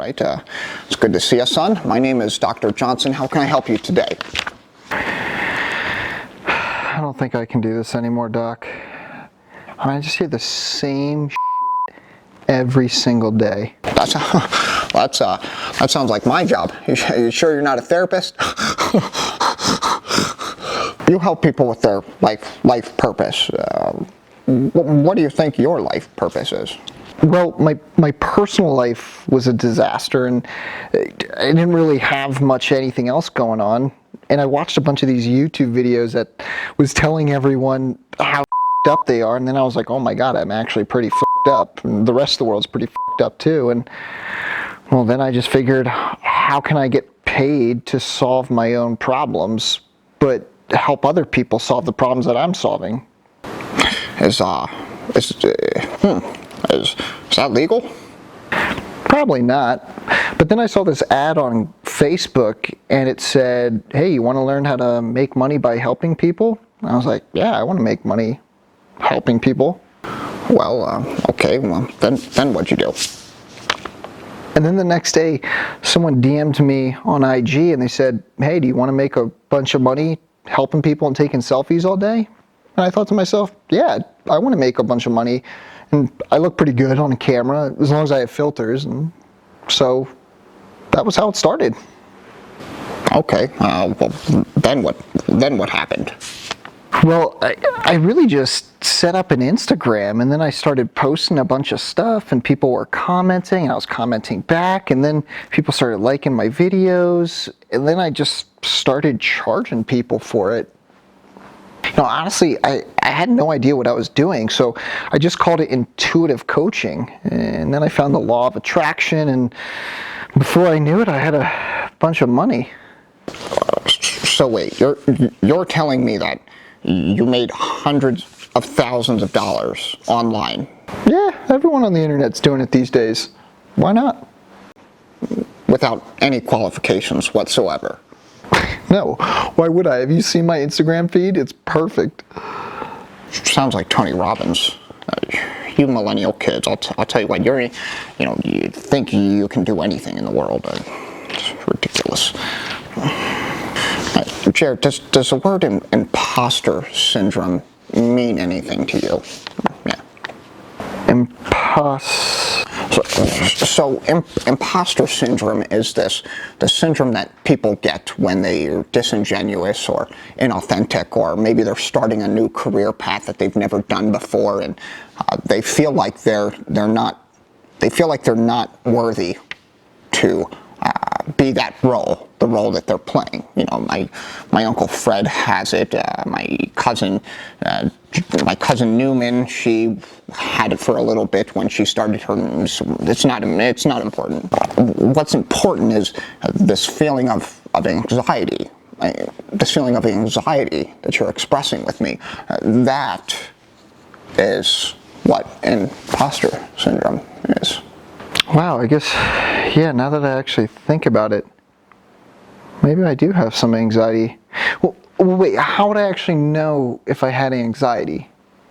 right. It's good to see you, son. My name is Dr. Johnson. How can I help you today? I don't think I can do this anymore, Doc. I just hear the same shit every single day. That sounds like my job. You sure you're not a therapist? You help people with their life purpose. What do you think your life purpose is? Well, my personal life was a disaster, and I didn't really have much anything else going on. And I watched a bunch of these YouTube videos that was telling everyone how f***ed up they are, and then I was like, oh my god, I'm actually pretty f***ed up, and the rest of the world's pretty f***ed up too. And well, then I just figured, how can I get paid to solve my own problems, but help other people solve the problems that I'm solving? Is that legal? Probably not. But then I saw this ad on Facebook and it said, hey, you want to learn how to make money by helping people? And I was like, yeah, I want to make money helping people. Well, okay, well, then what'd you do? And then the next day, someone DM'd me on IG and they said, hey, do you want to make a bunch of money helping people and taking selfies all day? And I thought to myself, yeah, I want to make a bunch of money. And I look pretty good on camera as long as I have filters. And so that was how it started. Okay, well, then what happened? Well, I really just set up an Instagram, and then I started posting a bunch of stuff, and people were commenting, and I was commenting back, and then people started liking my videos, and then I just started charging people for it. You know, honestly, I had no idea what I was doing, so I just called it intuitive coaching, and then I found the law of attraction, and before I knew it, I had a bunch of money. So wait, you're telling me that you made hundreds of thousands of dollars online? Yeah, everyone on the internet's doing it these days. Why not? Without any qualifications whatsoever? No, why would I? Have you seen my Instagram feed? It's perfect. Sounds like Tony Robbins. You millennial kids, I'll tell you what, you think you can do anything in the world. It's ridiculous. Jared, does the word imposter syndrome mean anything to you? Yeah. So imposter syndrome is the syndrome that people get when they're disingenuous or inauthentic, or maybe they're starting a new career path that they've never done before, and they feel like they're not worthy to be that role, the role that they're playing. You know, my Uncle Fred has it. My cousin Newman, she had it for a little bit when she started her. It's not important. What's important is this feeling of anxiety. This feeling of anxiety that you're expressing with me. That is what imposter syndrome is. Wow, I guess, yeah, now that I actually think about it, maybe I do have some anxiety. Well, wait, how would I actually know if I had anxiety?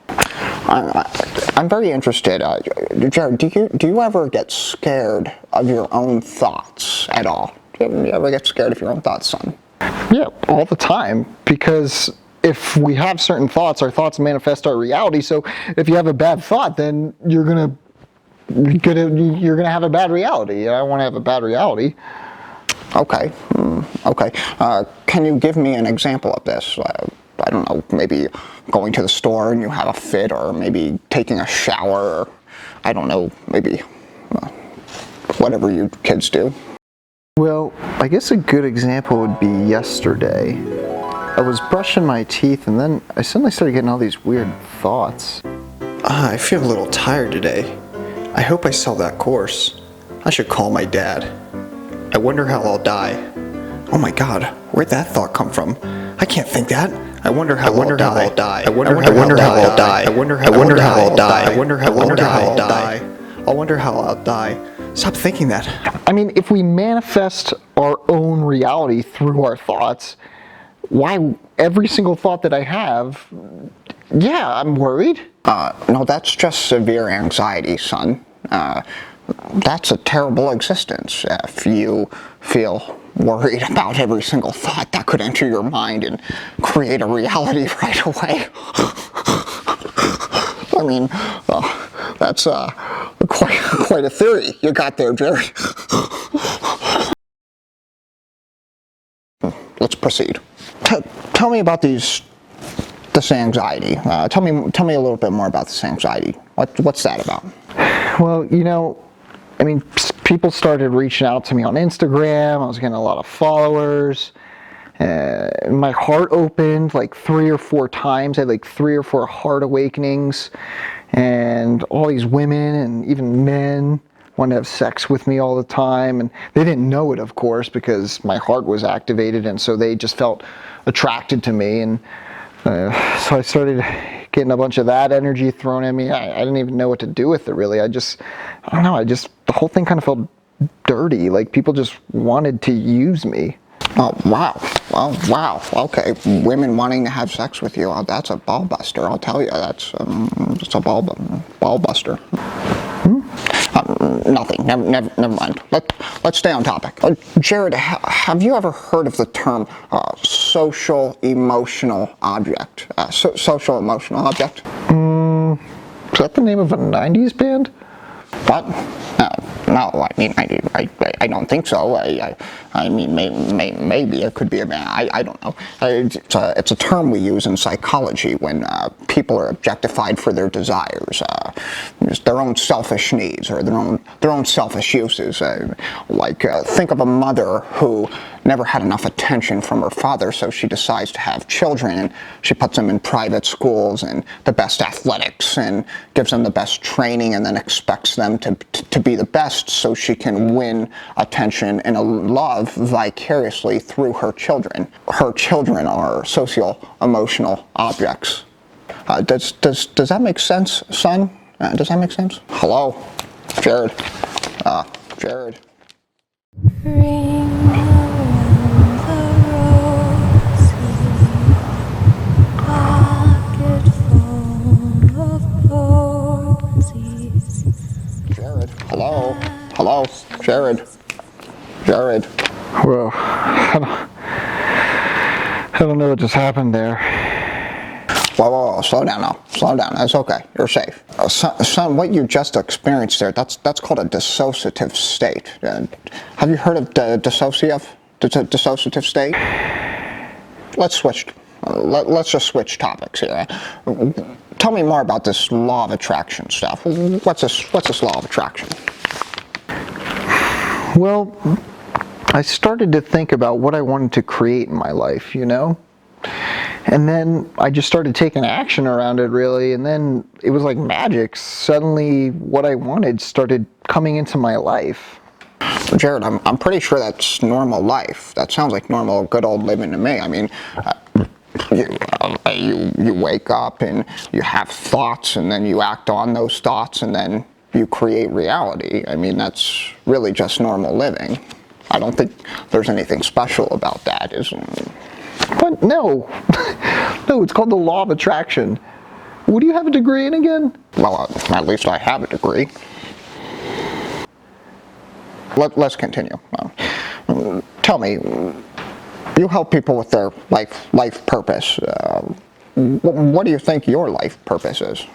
I'm very interested. Jared, do you ever get scared of your own thoughts at all? Do you ever get scared of your own thoughts, son? Yeah, all the time, because if we have certain thoughts, our thoughts manifest our reality. So if you have a bad thought, then you're gonna have a bad reality. I don't want to have a bad reality. Okay. Okay. Can you give me an example of this? I don't know, maybe going to the store and you have a fit, or maybe taking a shower, or I don't know, maybe whatever you kids do. Well, I guess a good example would be yesterday. I was brushing my teeth and then I suddenly started getting all these weird thoughts. I feel a little tired today. I hope I sell that course. I should call my dad. I wonder how I'll die. Oh my god, where'd that thought come from? I can't think that. I wonder how I'll die. I wonder how I'll die. I wonder how I'll die. I wonder how I'll die. I wonder how I'll die. Stop thinking that. I mean, if we manifest our own reality through our thoughts, why every single thought that I have, yeah, I'm worried. No, that's just severe anxiety, son. That's a terrible existence if you feel worried about every single thought that could enter your mind and create a reality right away. I mean, that's quite a theory you got there, Jerry. Let's proceed. Tell me about this anxiety. Tell me a little bit more about this anxiety. What's that about? Well, I mean, people started reaching out to me on Instagram. I was getting a lot of followers. My heart opened like 3 or 4 times. I had like 3 or 4 heart awakenings. And all these women and even men wanted to have sex with me all the time. And they didn't know it, of course, because my heart was activated. And so they just felt attracted to me. And so I started getting a bunch of that energy thrown at me. I didn't even know what to do with it, really. I don't know, the whole thing kind of felt dirty. Like people just wanted to use me. Oh, wow. Well, wow. Okay. Women wanting to have sex with you, that's a ball buster. I'll tell you, that's a ball buster. Nothing. Never mind. Let's stay on topic. Jared, have you ever heard of the term social emotional object? Social emotional object? Is that the name of a 90s band? What? No, I mean, I don't think so. I mean, maybe it could be a band. I don't know. It's a term we use in psychology when people are objectified for their desires, just their own selfish needs or their own selfish uses. Think of a mother who never had enough attention from her father, so she decides to have children, and she puts them in private schools and the best athletics and gives them the best training and then expects them to be the best so she can win attention and love vicariously through her children. Her children are socio-emotional objects. Does that make sense, son? Does that make sense? Hello? Jared? Jared? Ring around the rosy pocket full of posies. Jared? Hello? Jared? Jared? Well, I don't know what just happened there. Whoa, slow down now. Slow down. That's okay. You're safe. Son, what you just experienced there, that's called a dissociative state. Have you heard of dissociative state? Let's just switch topics here. Tell me more about this law of attraction stuff. What's this law of attraction? Well, I started to think about what I wanted to create in my life, And then I just started taking action around it, really, and then it was like magic. Suddenly, what I wanted started coming into my life. Jared, I'm pretty sure that's normal life. That sounds like normal, good old living to me. I mean, you wake up and you have thoughts, and then you act on those thoughts, and then you create reality. I mean, that's really just normal living. I don't think there's anything special about that, is there? What? No. No, it's called the law of attraction. What do you have a degree in again? Well, at least I have a degree. Let's continue. Tell me, you help people with their life purpose. What do you think your life purpose is?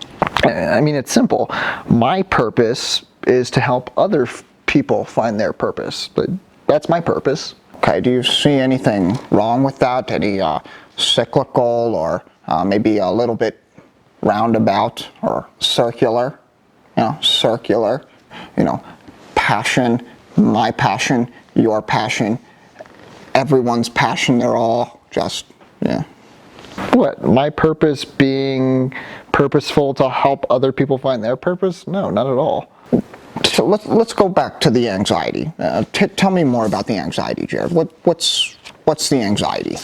I mean, it's simple. My purpose is to help other people find their purpose. But that's my purpose. Okay, do you see anything wrong with that? Any cyclical or maybe a little bit roundabout or circular? Circular. Passion, my passion, your passion, everyone's passion. They're all just, What? My purpose being purposeful to help other people find their purpose? No, not at all. So let's go back to the anxiety. Tell me more about the anxiety, Jared. What's the anxiety?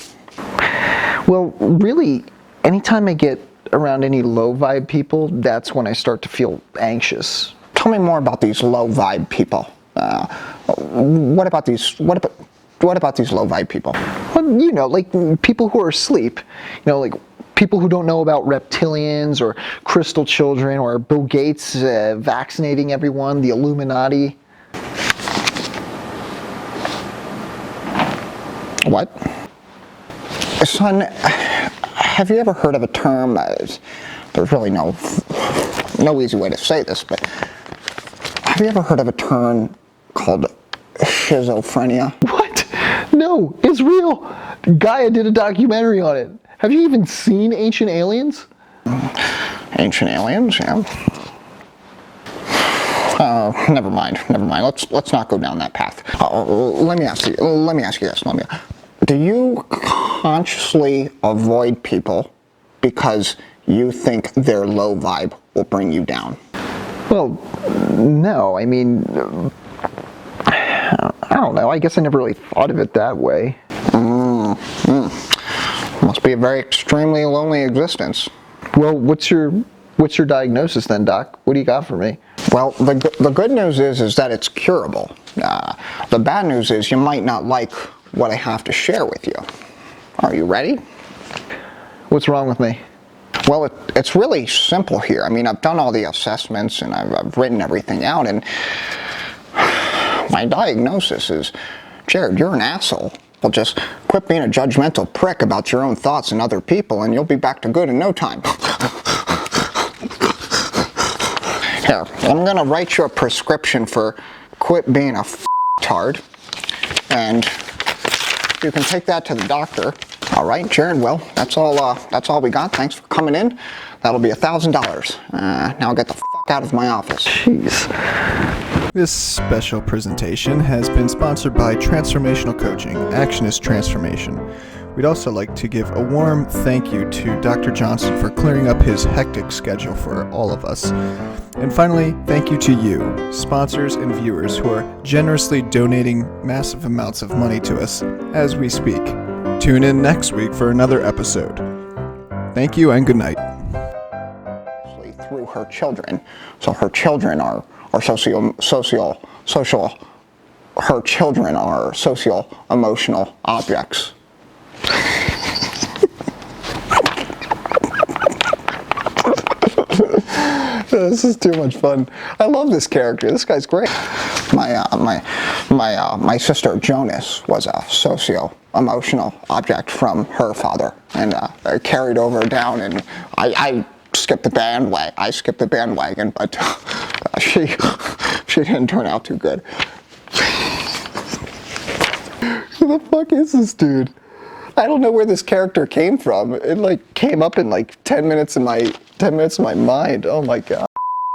Well, really, anytime I get around any low vibe people, that's when I start to feel anxious. Tell me more about these low vibe people. What about these low vibe people? Well, like people who are asleep, like people who don't know about reptilians or crystal children or Bill Gates vaccinating everyone, the Illuminati. What? Son, have you ever heard of a term? There's really no easy way to say this, but have you ever heard of a term called schizophrenia? What? No, it's real. Gaia did a documentary on it. Have you even seen Ancient Aliens? Ancient Aliens, yeah. Never mind. Let's not go down that path. Let me ask you this. Do you consciously avoid people because you think their low vibe will bring you down? Well, no. I mean, I don't know. I guess I never really thought of it that way. Must be a very extremely lonely existence. Well, what's your diagnosis then, Doc? What do you got for me? Well, the good news is that it's curable. The bad news is you might not like what I have to share with you. Are you ready? What's wrong with me? Well, it's really simple here. I mean, I've done all the assessments and I've written everything out, and my diagnosis is, Jared, you're an asshole. Well, just quit being a judgmental prick about your own thoughts and other people, and you'll be back to good in no time. Here, I'm gonna write you a prescription for quit being a f***tard, and you can take that to the doctor. All right, Jared, well, that's all we got. Thanks for coming in. That'll be $1,000. Now get the f*** out of my office. Jeez. This special presentation has been sponsored by Transformational Coaching. Action is transformation. We'd also like to give a warm thank you to Dr. Johnson for clearing up his hectic schedule for all of us. And finally, thank you to you, sponsors and viewers who are generously donating massive amounts of money to us as we speak. Tune in next week for another episode. Thank you and good night. Through her children. So her children are her children are socio-emotional objects. This is too much fun. I love this character. This guy's great. My sister Jonas was a socio-emotional object from her father, and I carried over down, and I skipped the bandwagon, but she didn't turn out too good. Who the fuck is this dude? I don't know where this character came from. It came up in 10 minutes in my mind. Oh my god.